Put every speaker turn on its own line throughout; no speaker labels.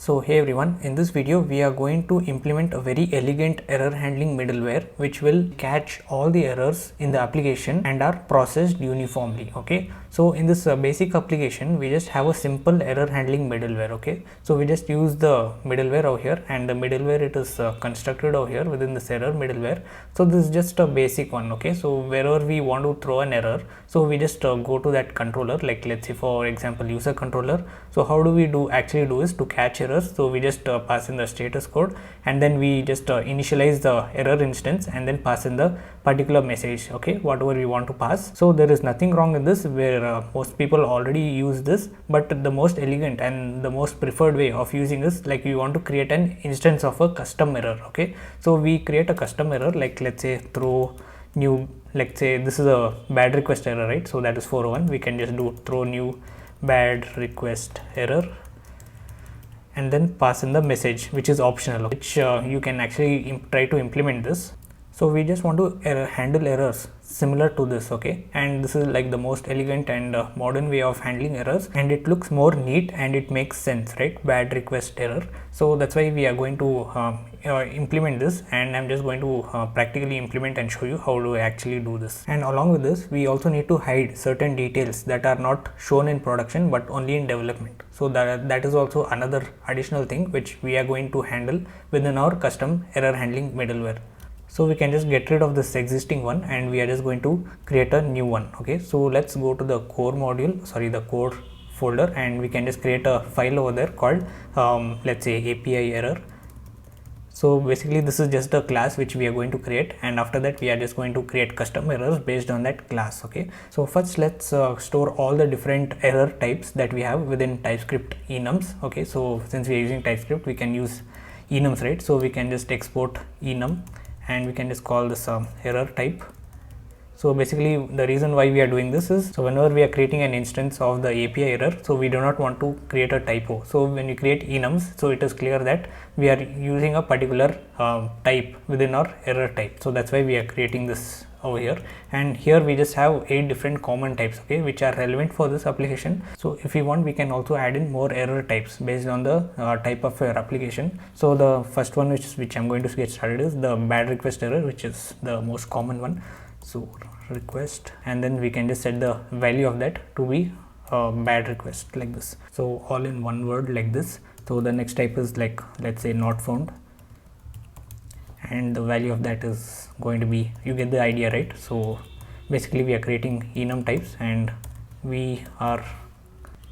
So hey everyone, in this video we are going to implement a very elegant error handling middleware which will catch all the errors in the application and are processed uniformly. Okay, so in this basic application we just have a simple error handling middleware. Okay, so we just use the middleware over here, and the middleware it is constructed over here within this error middleware. So this is just a basic one. Okay, so wherever we want to throw an error, so we just go to that controller, like let's say for example user controller. So how do we actually do is to catch errors. So we just pass in the status code, and then we just initialize the error instance and then pass in the particular message, okay, whatever we want to pass. So there is nothing wrong in this, where most people already use this, but the most elegant and the most preferred way of using is like we want to create an instance of a custom error. Okay, so we create a custom error, like let's say throw new, let's say this is a bad request error, right? So that is 401. We can just do throw new bad request error and then pass in the message, which is optional, which you can actually try to implement this. So we just want to handle errors similar to this. Okay, and this is like the most elegant and modern way of handling errors, and it looks more neat and it makes sense, right? Bad request error. So that's why we are going to implement this, and I'm just going to practically implement and show you how to actually do this. And along with this, we also need to hide certain details that are not shown in production but only in development. So that is also another additional thing which we are going to handle within our custom error handling middleware. So we can just get rid of this existing one, and we are just going to create a new one. Okay, so let's go to the core folder, and we can just create a file over there called let's say API error. So basically this is just a class which we are going to create, and after that we are just going to create custom errors based on that class. Okay, so first let's store all the different error types that we have within TypeScript enums. Okay, so since we are using TypeScript, we can use enums, right? So we can just export enum, and we can just call this error type. So basically the reason why we are doing this is, so whenever we are creating an instance of the API error, so we do not want to create a typo. So when you create enums, so it is clear that we are using a particular type within our error type. So that's why we are creating this over here, and here we just have 8 different common types, okay, which are relevant for this application. So if we want, we can also add in more error types based on the type of your application. So the first one which I'm going to get started is the bad request error, which is the most common one. So request, and then we can just set the value of that to be bad request, like this. So all in one word, like this. So the next type is like, let's say not found, and the value of that is going to be, you get the idea, right? So basically we are creating enum types, and we are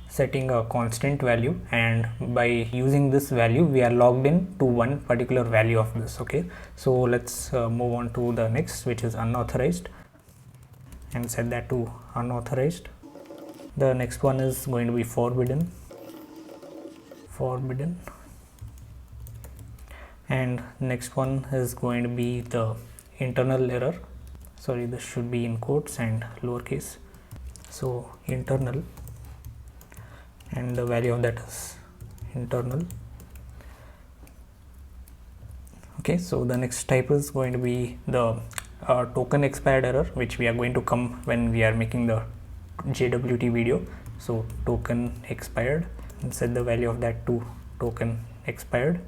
setting a constant value, and by using this value we are logged in to one particular value of this. Okay, so let's move on to the next, which is unauthorized, and set that to unauthorized. The next one is going to be forbidden, and next one is going to be the internal error. Sorry, this should be in quotes and lowercase. So internal, and the value of that is internal. Okay, so the next type is going to be the token expired error, which we are going to come when we are making the JWT video. So token expired, and set the value of that to token expired.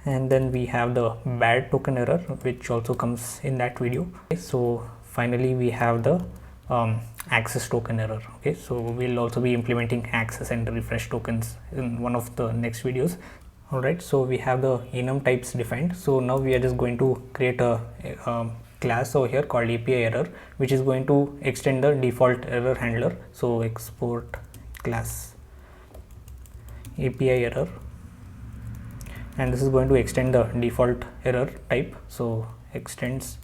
And then we have the bad token error, which also comes in that video. Okay, so finally we have the access token error. Okay, so we'll also be implementing access and refresh tokens in one of the next videos. All right, so we have the enum types defined. So now we are just going to create a class over here called API error, which is going to extend the default error handler. So export class API error, and this is going to extend the default error type. So extends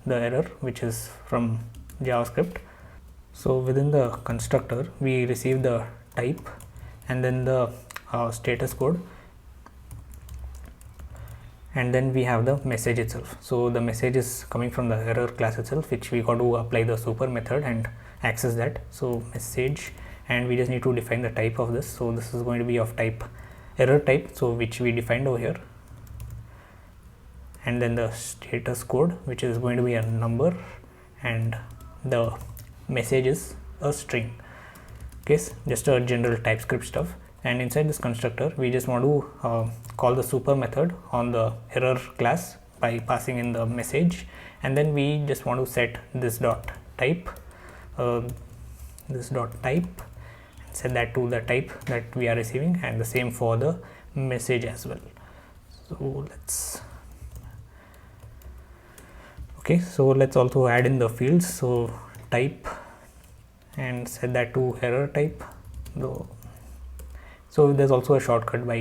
the error which is from JavaScript. So within the constructor we receive the type, and then the status code, and then we have the message itself. So the message is coming from the error class itself, which we got to apply the super method and access that. So message, and we just need to define the type of this. So this is going to be of type error type, so which we defined over here, and then the status code, which is going to be a number, and the message is a string. Okay, just a general TypeScript stuff. And inside this constructor we just want to call the super method on the error class by passing in the message, and then we just want to set this dot type, set that to the type that we are receiving, and the same for the message as well. So let's also add in the fields. So type, and set that to error type. So there's also a shortcut by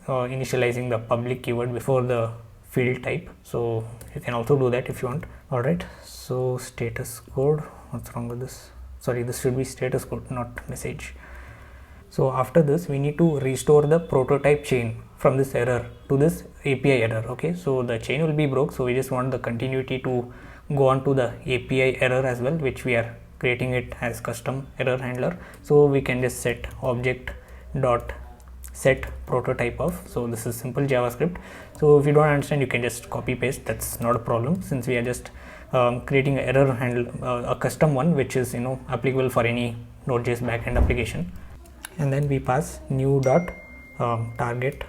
initializing the public keyword before the field type, so you can also do that if you want. Alright, so status code, what's wrong with this? Sorry, this should be status code, not message. So after this we need to restore the prototype chain from this error to this API error. Okay, so the chain will be broke, so we just want the continuity to go on to the API error as well, which we are creating it as custom error handler. So we can just set object dot set prototype of. So this is simple JavaScript. So if you don't understand, you can just copy paste, that's not a problem, since we are just creating an error handle, a custom one, which is applicable for any Node.js backend application. And then we pass new dot target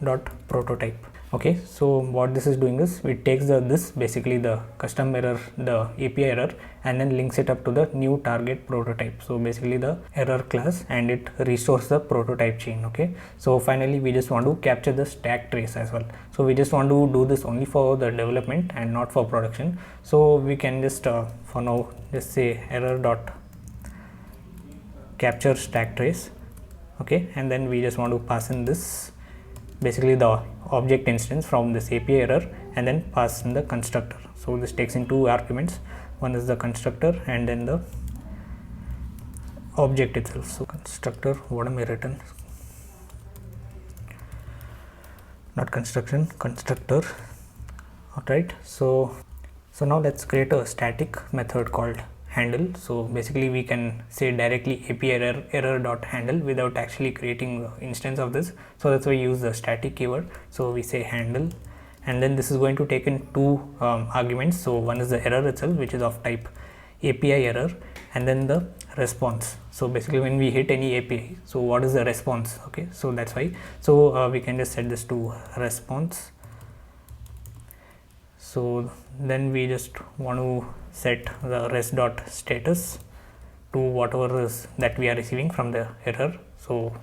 dot prototype. Okay, so what this is doing is it takes this basically the custom error, the API error, and then links it up to the new target prototype, so basically the error class, and it restores the prototype chain. Okay, so finally we just want to capture the stack trace as well. So we just want to do this only for the development and not for production. So we can just for now just say error dot capture stack trace. Okay, and then we just want to pass in this basically the object instance from this API error, and then pass in the constructor. So this takes in two arguments, one is the constructor and then the object itself. So constructor, what am I written? Not construction, constructor. Alright, so now let's create a static method called handle. So basically we can say directly API error dot handle without actually creating the instance of this. So that's why we use the static keyword. So we say handle, and then this is going to take in two arguments. So one is the error itself, which is of type API error, and then the response. So basically when we hit any API, so what is the response? Okay, so that's why. So we can just set this to response. So then we just want to set the rest dot status to whatever is that we are receiving from the error. So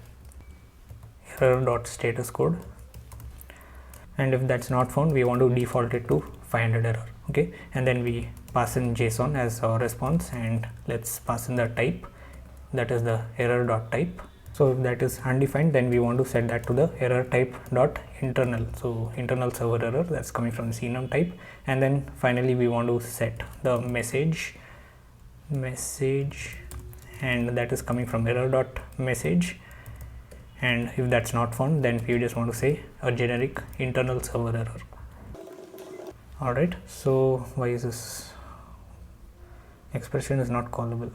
error dot status code, and if that's not found, we want to default it to 500 error. Okay, and then we pass in JSON as our response, and let's pass in the type, that is the error dot type. So if that is undefined, then we want to set that to the error type dot internal. So internal server error, that's coming from the enum type. And then finally we want to set the message, and that is coming from error dot message. And if that's not found, then we just want to say a generic internal server error. Alright, so why is this expression is not callable?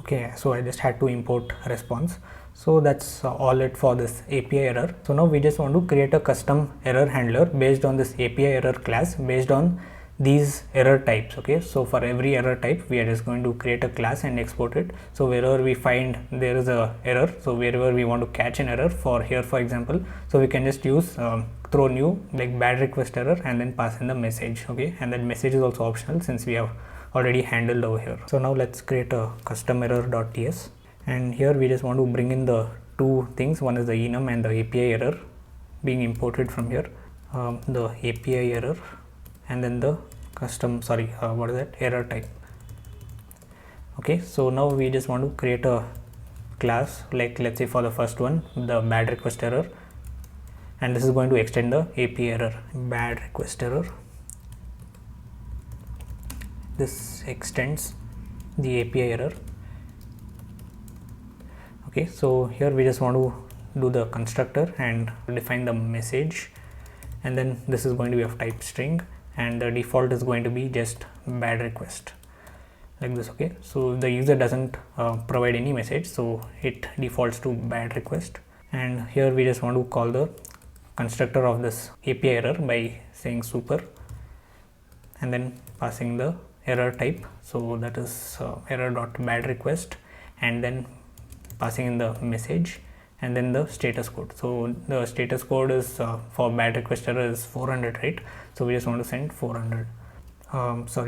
Okay, so I just had to import response. So that's all it for this API error. So now we just want to create a custom error handler based on this API error class, based on these error types. Okay, so for every error type we are just going to create a class and export it. So wherever we find there is a error, so wherever we want to catch an error, for here for example, so we can just use throw new like bad request error and then pass in the message. Okay, and then message is also optional since we have already handled over here. So now let's create a custom error.ts, and here we just want to bring in the two things, one is the enum and the API error being imported from here, the API error, and then the custom what is that, error type. Okay, so now we just want to create a class, like let's say for the first one, the bad request error, and this is going to extend the API error, bad request error. This extends the API error. Okay, so here we just want to do the constructor and define the message, and then this is going to be of type string, and the default is going to be just bad request, like this. Okay, so the user doesn't provide any message, so it defaults to bad request. And here we just want to call the constructor of this API error by saying super, and then passing the error type, so that is error dot bad request, and then passing in the message and then the status code. So the status code is for bad request error is 400, right? So we just want to send 400.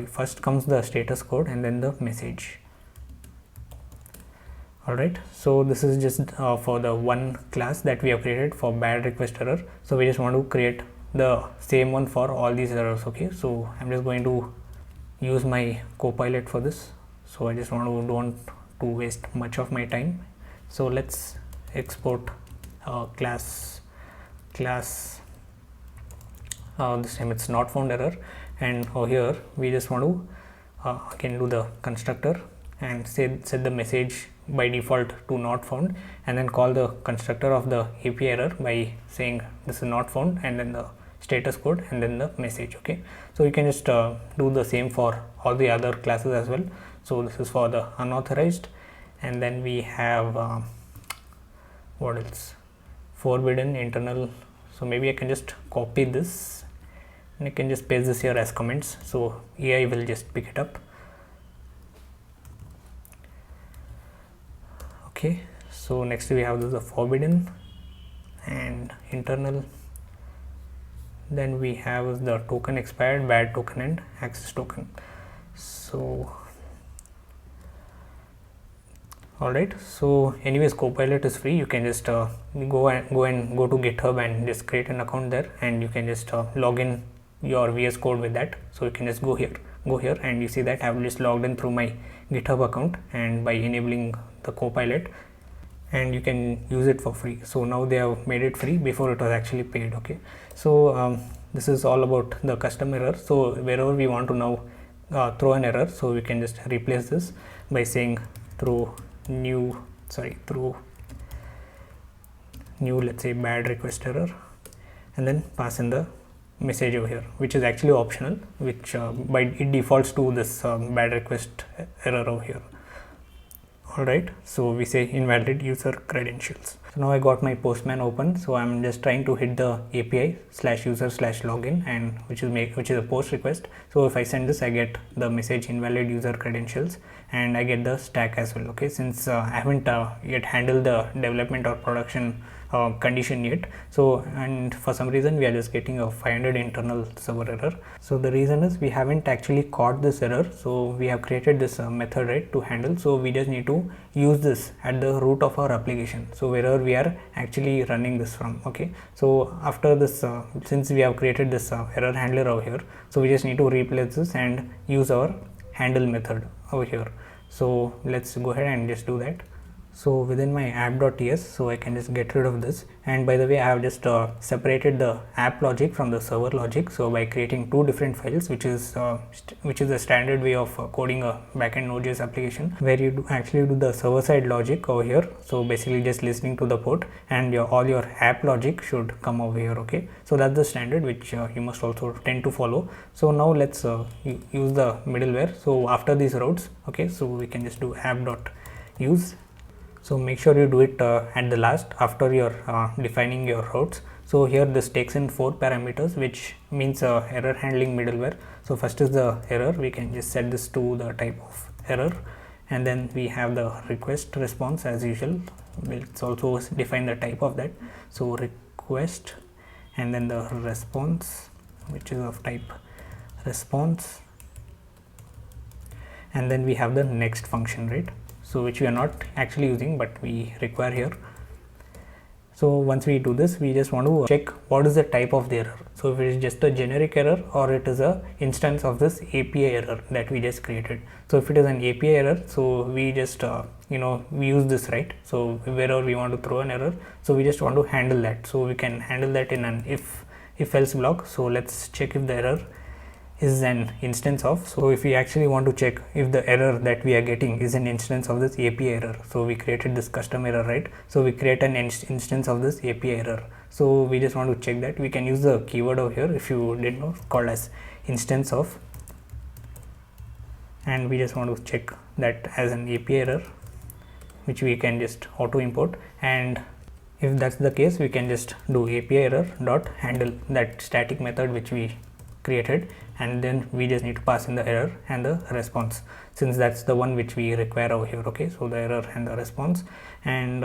First comes the status code and then the message. Alright, so this is just for the one class that we have created for bad request error. So we just want to create the same one for all these errors. Okay, so I'm just going to use my Copilot for this. So I just don't want to waste much of my time. So let's export class this time it's not found error, and over here we just want to again do the constructor and set the message by default to not found, and then call the constructor of the API error by saying this is not found and then the status code and then the message. Okay, so you can just do the same for all the other classes as well. So this is for the unauthorized, and then we have what else, forbidden internal. So maybe I can just copy this and I can just paste this here as comments, so AI will just pick it up. Okay, so next we have the forbidden and internal. Then we have the token expired, bad token, and access token. So alright, so anyways, Copilot is free. You can just go to GitHub and just create an account there, and you can just log in your VS Code with that. So you can just go here and you see that I've just logged in through my GitHub account and by enabling the Copilot, and you can use it for free. So now they have made it free, before it was actually paid. Okay, so this is all about the custom error. So wherever we want to now throw an error, so we can just replace this by saying throw new, let's say bad request error, and then pass in the message over here, which is actually optional, which by it defaults to this bad request error over here. Alright, so we say invalid user credentials. So now I got my Postman open, so I'm just trying to hit the API/user/login, and which is a post request. So if I send this, I get the message invalid user credentials, and I get the stack as well. Okay, since I haven't yet handled the development or production condition yet, so and for some reason we are just getting a 500 internal server error. So the reason is we haven't actually caught this error, so we have created this method, right, to handle. So we just need to use this at the root of our application, so wherever we are actually running this from. Okay, so after this since we have created this error handler over here, so we just need to replace this and use our handle method over here. So let's go ahead and just do that. So within my app.ts, so I can just get rid of this, and by the way, I have just separated the app logic from the server logic, so by creating two different files, which is the standard way of coding a backend Node.js application, where you actually do the server side logic over here. So basically just listening to the port, and all your app logic should come over here. Okay, so that's the standard which you must also tend to follow. So now let's use the middleware. So after these routes, okay, so we can just do app.use. So make sure you do it at the last, after you're defining your routes. So here this takes in 4 parameters, which means error handling middleware. So first is the error. We can just set this to the type of error, and then we have the request response as usual. Let's also define the type of that. So request, and then the response, which is of type response, and then we have the next function, right? So which we are not actually using, but we require here. So once we do this, we just want to check what is the type of the error. So if it is just a generic error, or it is a instance of this API error that we just created. So if it is an API error, so we just we use this, right? So wherever we want to throw an error, so we just want to handle that. So we can handle that in an if else block. So let's check if the error is an instance of. So if we actually want to check if the error that we are getting is an instance of this API error, so we created this custom error, right? So we create an instance of this API error. So we just want to check that. We can use the keyword over here, if you didn't know, called as instance of, and we just want to check that as an API error, which we can just auto import. And if that's the case, we can just do API error dot handle, that static method which we created, and then we just need to pass in the error and the response, since that's the one which we require over here. Okay, so the error and the response, and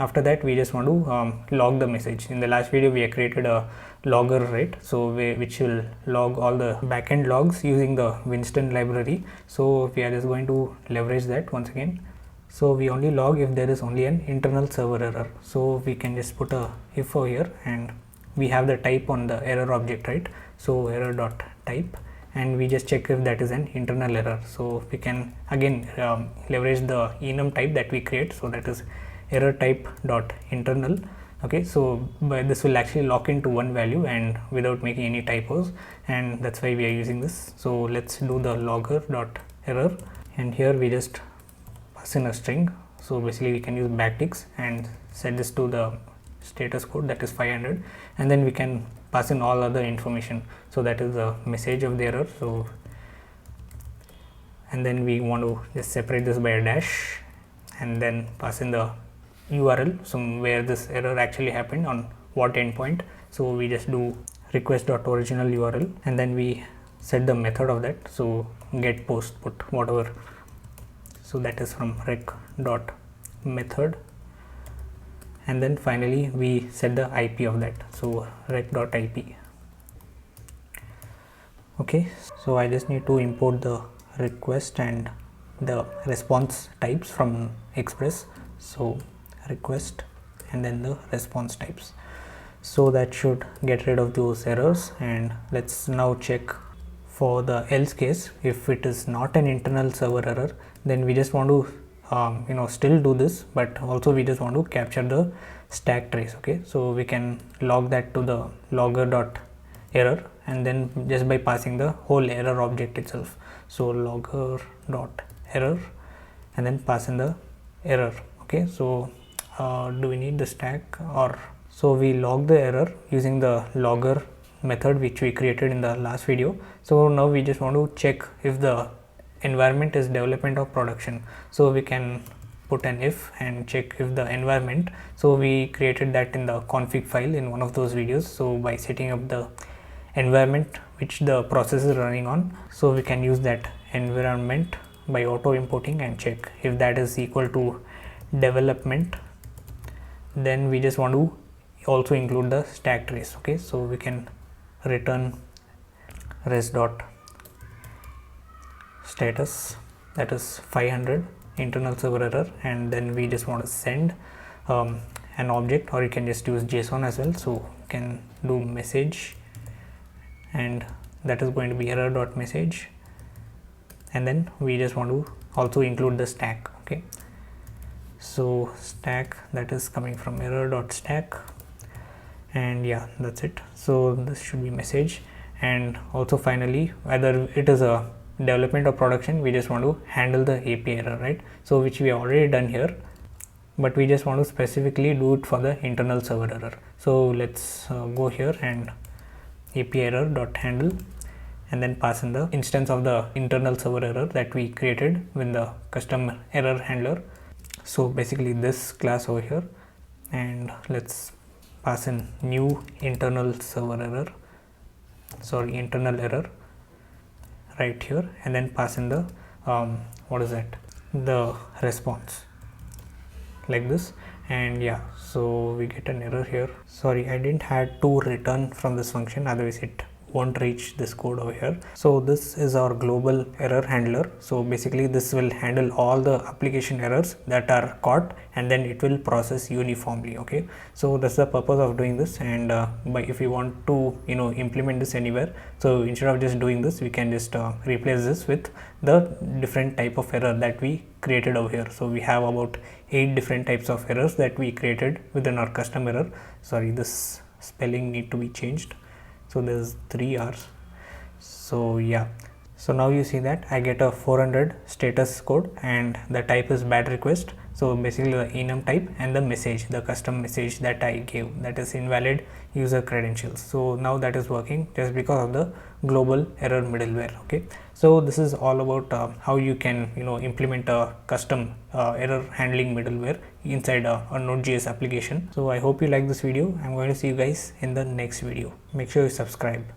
after that we just want to log the message. In the last video we have created a logger, right? So which will log all the backend logs using the Winston library. So we are just going to leverage that once again. So we only log if there is only an internal server error. So we can just put a if over here, and we have the type on the error object, right? So error dot type, and we just check if that is an internal error. So we can again leverage the enum type that we create. So that is error type dot internal. Okay, so this will actually lock into one value and without making any typos, and that's why we are using this. So let's do the logger dot error, and here we just pass in a string. So basically we can use backticks and set this to the status code, that is 500, and then we can pass in all other information. So that is the message of the error. So and then we want to just separate this by a dash and then pass in the URL, so where this error actually happened, on what endpoint. So we just do request.original URL, and then we set the method of that. So get post put whatever. So that is from rec.method, and then finally we set the IP of that. So rec.ip. Okay, so I just need to import the request and the response types from Express. So request and then the response types. So that should get rid of those errors, and let's now check for the else case. If it is not an internal server error, then we just want to still do this, but also we just want to capture the stack trace. Okay, so we can log that to the logger dot error, and then just by passing the whole error object itself. So logger dot error, and then pass in the error. Okay, so do we need the stack? Or so we log the error using the logger method which we created in the last video. So now we just want to check if the environment is development or production. So we can put an if and check if the environment. So we created that in the config file in one of those videos. So by setting up the environment which the process is running on, so we can use that environment by auto importing and check if that is equal to development. Then we just want to also include the stack trace. Okay, so we can return res dot status, that is 500 internal server error, and then we just want to send an object, or you can just use JSON as well. So you can do message, and that is going to be error dot message, and then we just want to also include the stack. Okay, so stack, that is coming from error dot stack, and yeah, that's it. So this should be message, and also finally, whether it is a development or production, we just want to handle the API error, right? So which we have already done here, but we just want to specifically do it for the internal server error. So let's go here and API error dot handle, and then pass in the instance of the internal server error that we created with the custom error handler. So basically this class over here, and let's pass in new internal server error, internal error right here, and then pass in the what is that, the response, like this. And yeah, so we get an error here. Sorry, I didn't had to return from this function, otherwise it won't reach this code over here. So this is our global error handler. So basically this will handle all the application errors that are caught, and then it will process uniformly. Okay, so that's the purpose of doing this. And if we want to implement this anywhere, so instead of just doing this, we can just replace this with the different type of error that we created over here. So we have about 8 different types of errors that we created within our custom error. Sorry, this spelling need to be changed. So there's 3 R's. So yeah, so now you see that I get a 400 status code, and the type is bad request. So basically the enum type, and the message, the custom message that I gave, that is invalid user credentials. So now that is working just because of the global error middleware. Okay, so this is all about how you can implement a custom error handling middleware inside a Node.js application. So I hope you like this video. I'm going to see you guys in the next video. Make sure you subscribe.